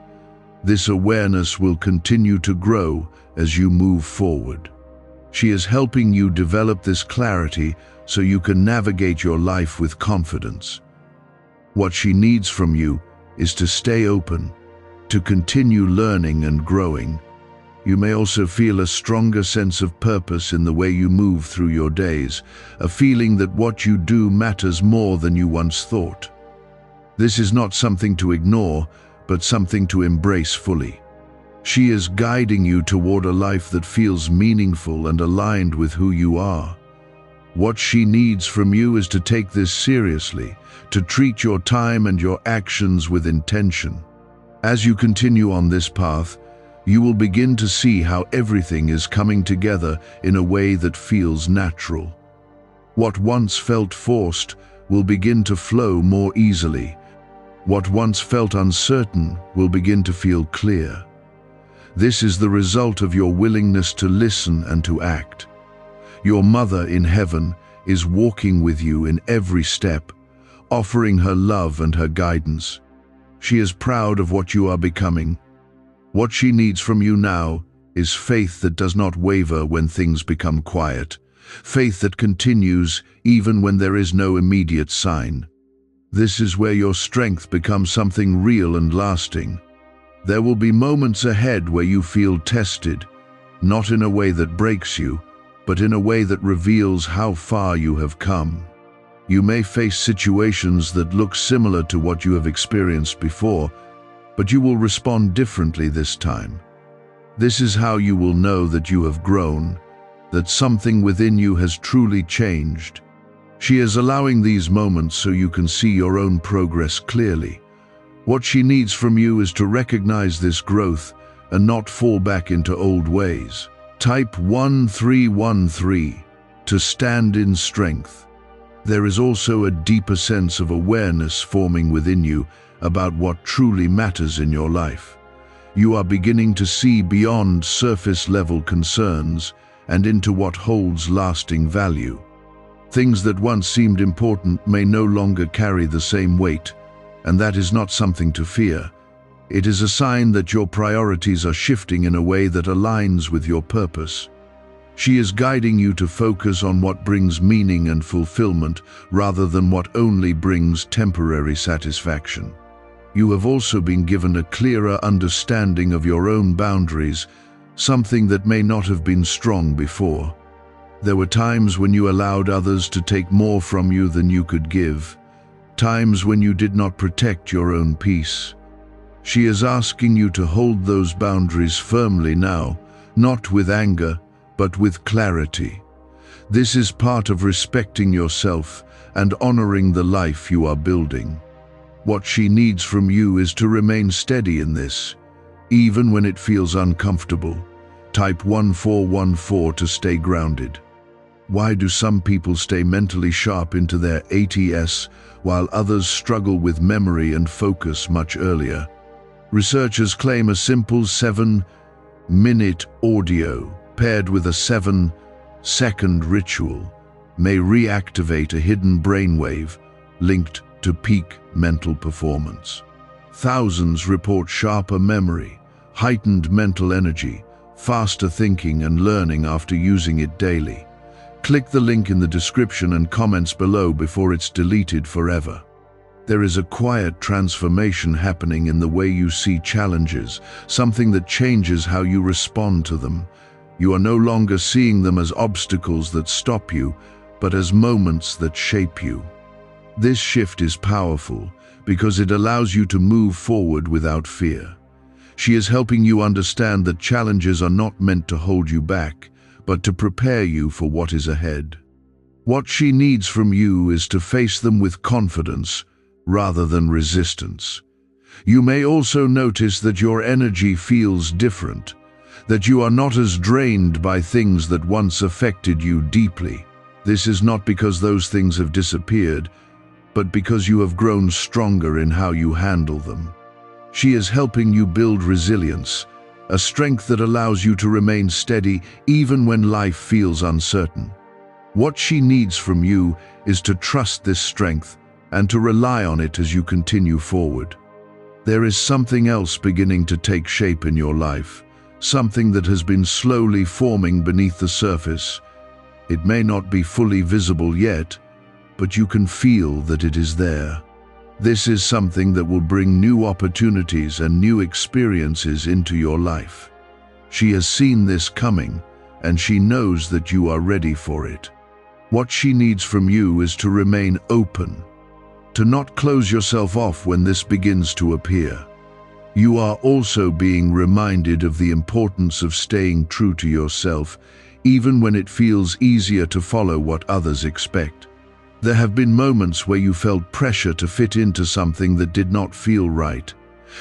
A: This awareness will continue to grow as you move forward. She is helping you develop this clarity so you can navigate your life with confidence. What she needs from you is to stay open, to continue learning and growing. You may also feel a stronger sense of purpose in the way you move through your days, a feeling that what you do matters more than you once thought. This is not something to ignore, but something to embrace fully. She is guiding you toward a life that feels meaningful and aligned with who you are. What she needs from you is to take this seriously, to treat your time and your actions with intention. As you continue on this path, you will begin to see how everything is coming together in a way that feels natural. What once felt forced will begin to flow more easily. What once felt uncertain will begin to feel clear. This is the result of your willingness to listen and to act. Your mother in heaven is walking with you in every step, offering her love and her guidance. She is proud of what you are becoming. What she needs from you now is faith that does not waver when things become quiet, faith that continues even when there is no immediate sign. This is where your strength becomes something real and lasting. There will be moments ahead where you feel tested, not in a way that breaks you, but in a way that reveals how far you have come. You may face situations that look similar to what you have experienced before, but you will respond differently this time. This is how you will know that you have grown, that something within you has truly changed. She is allowing these moments so you can see your own progress clearly. What she needs from you is to recognize this growth and not fall back into old ways. Type 1313 to stand in strength. There is also a deeper sense of awareness forming within you about what truly matters in your life. You are beginning to see beyond surface-level concerns and into what holds lasting value. Things that once seemed important may no longer carry the same weight, and that is not something to fear. It is a sign that your priorities are shifting in a way that aligns with your purpose. She is guiding you to focus on what brings meaning and fulfillment rather than what only brings temporary satisfaction. You have also been given a clearer understanding of your own boundaries, something that may not have been strong before. There were times when you allowed others to take more from you than you could give, times when you did not protect your own peace. She is asking you to hold those boundaries firmly now, not with anger, but with clarity. This is part of respecting yourself and honoring the life you are building. What she needs from you is to remain steady in this, even when it feels uncomfortable. Type 1414 to stay grounded. Why do some people stay mentally sharp into their 80s while others struggle with memory and focus much earlier? Researchers claim a simple 7-minute audio paired with a 7-second ritual may reactivate a hidden brainwave linked to peak mental performance. Thousands report sharper memory, heightened mental energy, faster thinking and learning after using it daily. Click the link in the description and comments below before it's deleted forever. There is a quiet transformation happening in the way you see challenges, something that changes how you respond to them. You are no longer seeing them as obstacles that stop you, but as moments that shape you. This shift is powerful because it allows you to move forward without fear. She is helping you understand that challenges are not meant to hold you back, but to prepare you for what is ahead. What she needs from you is to face them with confidence rather than resistance. You may also notice that your energy feels different, that you are not as drained by things that once affected you deeply. This is not because those things have disappeared, but because you have grown stronger in how you handle them. She is helping you build resilience, a strength that allows you to remain steady even when life feels uncertain. What she needs from you is to trust this strength and to rely on it as you continue forward. There is something else beginning to take shape in your life, something that has been slowly forming beneath the surface. It may not be fully visible yet, but you can feel that it is there. This is something that will bring new opportunities and new experiences into your life. She has seen this coming, and she knows that you are ready for it. What she needs from you is to remain open, to not close yourself off when this begins to appear. You are also being reminded of the importance of staying true to yourself, even when it feels easier to follow what others expect. There have been moments where you felt pressure to fit into something that did not feel right.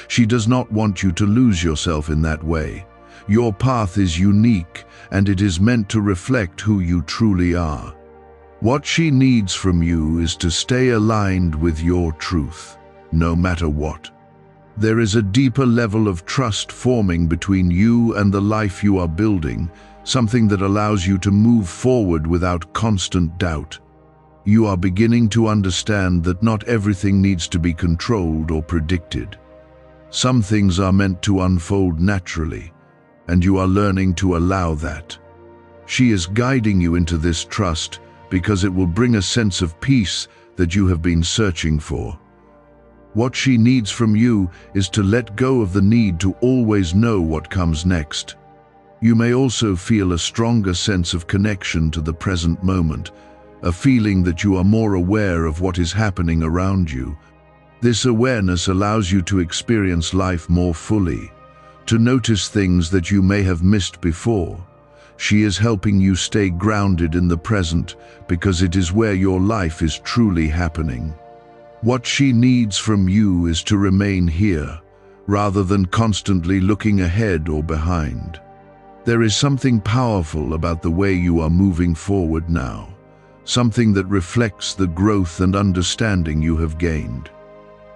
A: She does not want you to lose yourself in that way. Your path is unique, and it is meant to reflect who you truly are. What she needs from you is to stay aligned with your truth, no matter what. There is a deeper level of trust forming between you and the life you are building, something that allows you to move forward without constant doubt. You are beginning to understand that not everything needs to be controlled or predicted. Some things are meant to unfold naturally, and you are learning to allow that. She is guiding you into this trust because it will bring a sense of peace that you have been searching for. What she needs from you is to let go of the need to always know what comes next. You may also feel a stronger sense of connection to the present moment, a feeling that you are more aware of what is happening around you. This awareness allows you to experience life more fully, to notice things that you may have missed before. She is helping you stay grounded in the present because it is where your life is truly happening. What she needs from you is to remain here, rather than constantly looking ahead or behind. There is something powerful about the way you are moving forward now, something that reflects the growth and understanding you have gained.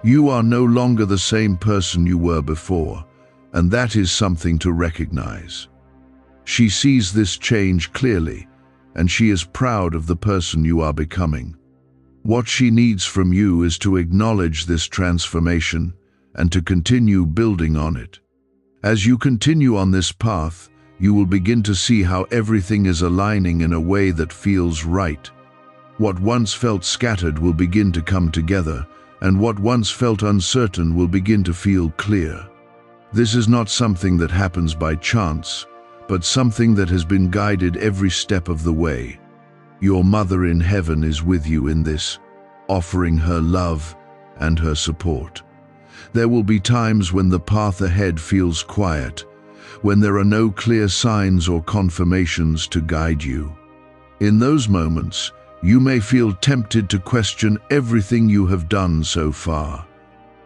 A: You are no longer the same person you were before, and that is something to recognize. She sees this change clearly, and she is proud of the person you are becoming. What she needs from you is to acknowledge this transformation and to continue building on it. As you continue on this path, you will begin to see how everything is aligning in a way that feels right. What once felt scattered will begin to come together, and what once felt uncertain will begin to feel clear. This is not something that happens by chance, but something that has been guided every step of the way. Your Mother in Heaven is with you in this, offering her love and her support. There will be times when the path ahead feels quiet, when there are no clear signs or confirmations to guide you. In those moments, you may feel tempted to question everything you have done so far.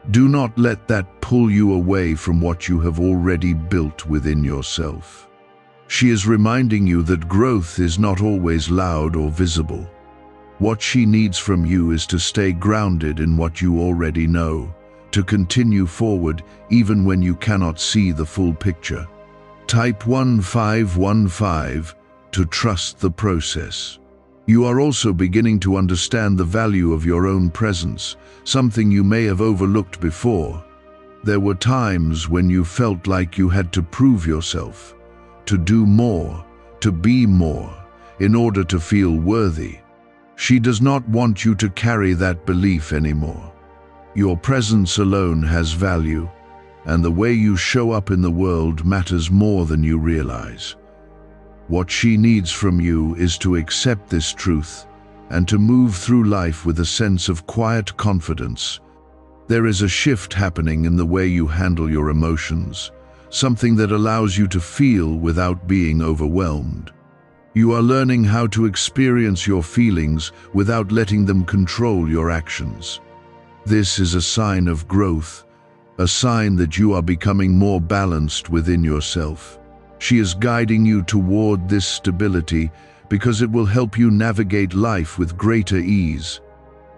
A: Do not let that pull you away from what you have already built within yourself. She is reminding you that growth is not always loud or visible. What she needs from you is to stay grounded in what you already know, to continue forward even when you cannot see the full picture. Type 1515 to trust the process. You are also beginning to understand the value of your own presence, something you may have overlooked before. There were times when you felt like you had to prove yourself, to do more, to be more, in order to feel worthy. She does not want you to carry that belief anymore. Your presence alone has value, and the way you show up in the world matters more than you realize. What she needs from you is to accept this truth and to move through life with a sense of quiet confidence. There is a shift happening in the way you handle your emotions, something that allows you to feel without being overwhelmed. You are learning how to experience your feelings without letting them control your actions. This is a sign of growth, a sign that you are becoming more balanced within yourself. She is guiding you toward this stability because it will help you navigate life with greater ease.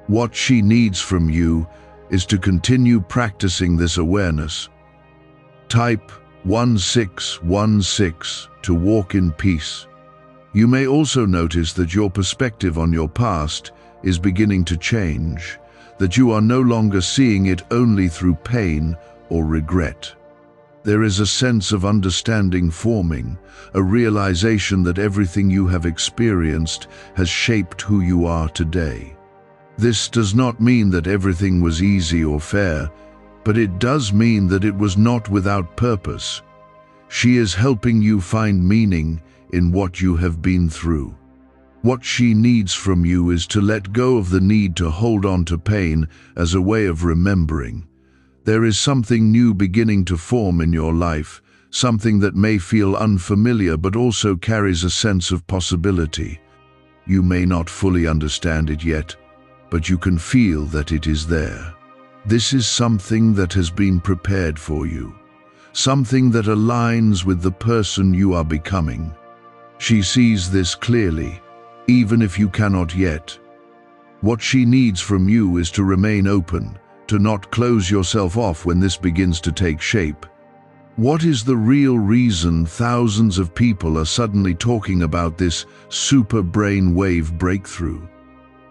A: What she needs from you is to continue practicing this awareness. Type 1616 to walk in peace. You may also notice that your perspective on your past is beginning to change, that you are no longer seeing it only through pain or regret. There is a sense of understanding forming, a realization that everything you have experienced has shaped who you are today. This does not mean that everything was easy or fair, but it does mean that it was not without purpose. She is helping you find meaning in what you have been through. What she needs from you is to let go of the need to hold on to pain as a way of remembering. There is something new beginning to form in your life, something that may feel unfamiliar but also carries a sense of possibility. You may not fully understand it yet, but you can feel that it is there. This is something that has been prepared for you, something that aligns with the person you are becoming. She sees this clearly, even if you cannot yet. What she needs from you is to remain open, to not close yourself off when this begins to take shape. What is the real reason thousands of people are suddenly talking about this SuperBrain wave breakthrough?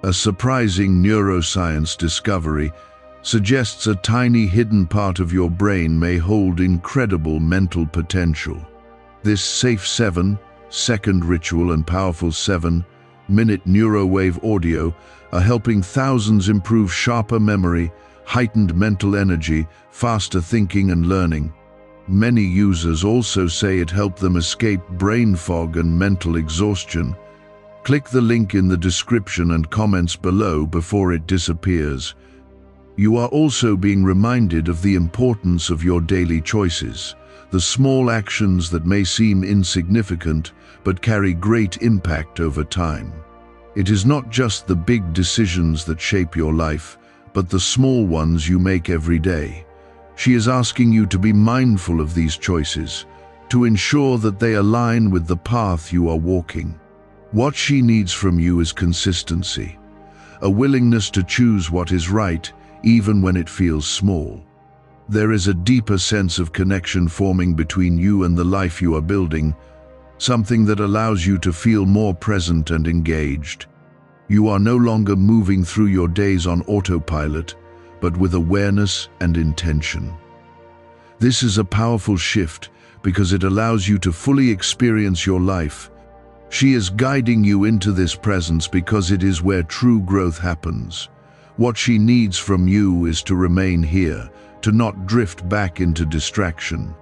A: A surprising neuroscience discovery suggests a tiny hidden part of your brain may hold incredible mental potential. This safe 7-second ritual and powerful 7-minute neurowave audio are helping thousands improve sharper memory, heightened mental energy, faster thinking and learning. Many users also say it helped them escape brain fog and mental exhaustion. Click the link in the description and comments below before it disappears. You are also being reminded of the importance of your daily choices, the small actions that may seem insignificant but carry great impact over time. It is not just the big decisions that shape your life, but the small ones you make every day. She is asking you to be mindful of these choices, to ensure that they align with the path you are walking. What she needs from you is consistency, a willingness to choose what is right, even when it feels small. There is a deeper sense of connection forming between you and the life you are building, something that allows you to feel more present and engaged. You are no longer moving through your days on autopilot, but with awareness and intention. This is a powerful shift because it allows you to fully experience your life. She is guiding you into this presence because it is where true growth happens. What she needs from you is to remain here, to not drift back into distraction.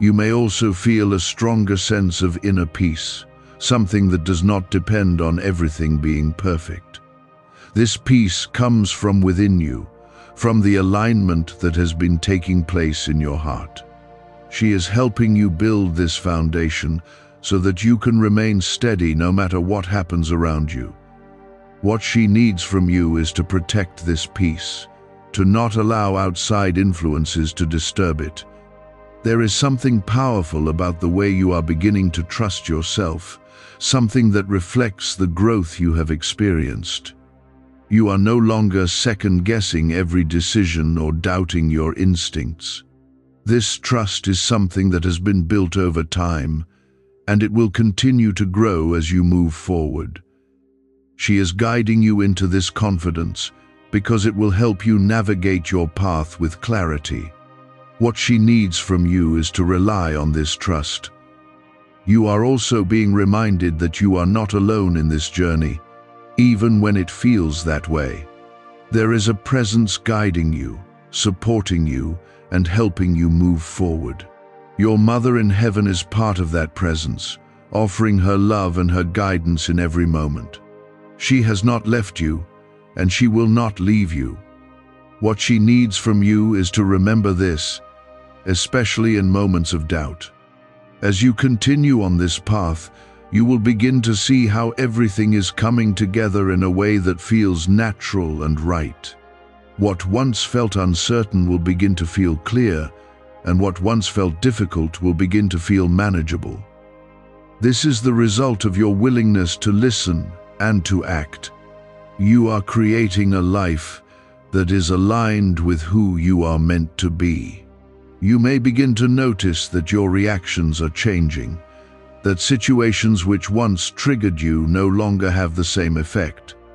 A: You may also feel a stronger sense of inner peace, something that does not depend on everything being perfect. This peace comes from within you, from the alignment that has been taking place in your heart. She is helping you build this foundation so that you can remain steady no matter what happens around you. What she needs from you is to protect this peace, to not allow outside influences to disturb it. There is something powerful about the way you are beginning to trust yourself, something that reflects the growth you have experienced. You are no longer second-guessing every decision or doubting your instincts. This trust is something that has been built over time, and it will continue to grow as you move forward. She is guiding you into this confidence because it will help you navigate your path with clarity. What she needs from you is to rely on this trust. You are also being reminded that you are not alone in this journey, even when it feels that way. There is a presence guiding you, supporting you, and helping you move forward. Your Mother in Heaven is part of that presence, offering her love and her guidance in every moment. She has not left you, and she will not leave you. What she needs from you is to remember this, especially in moments of doubt. As you continue on this path, you will begin to see how everything is coming together in a way that feels natural and right. What once felt uncertain will begin to feel clear, and what once felt difficult will begin to feel manageable. This is the result of your willingness to listen and to act. You are creating a life that is aligned with who you are meant to be. You may begin to notice that your reactions are changing, that situations which once triggered you no longer have the same effect.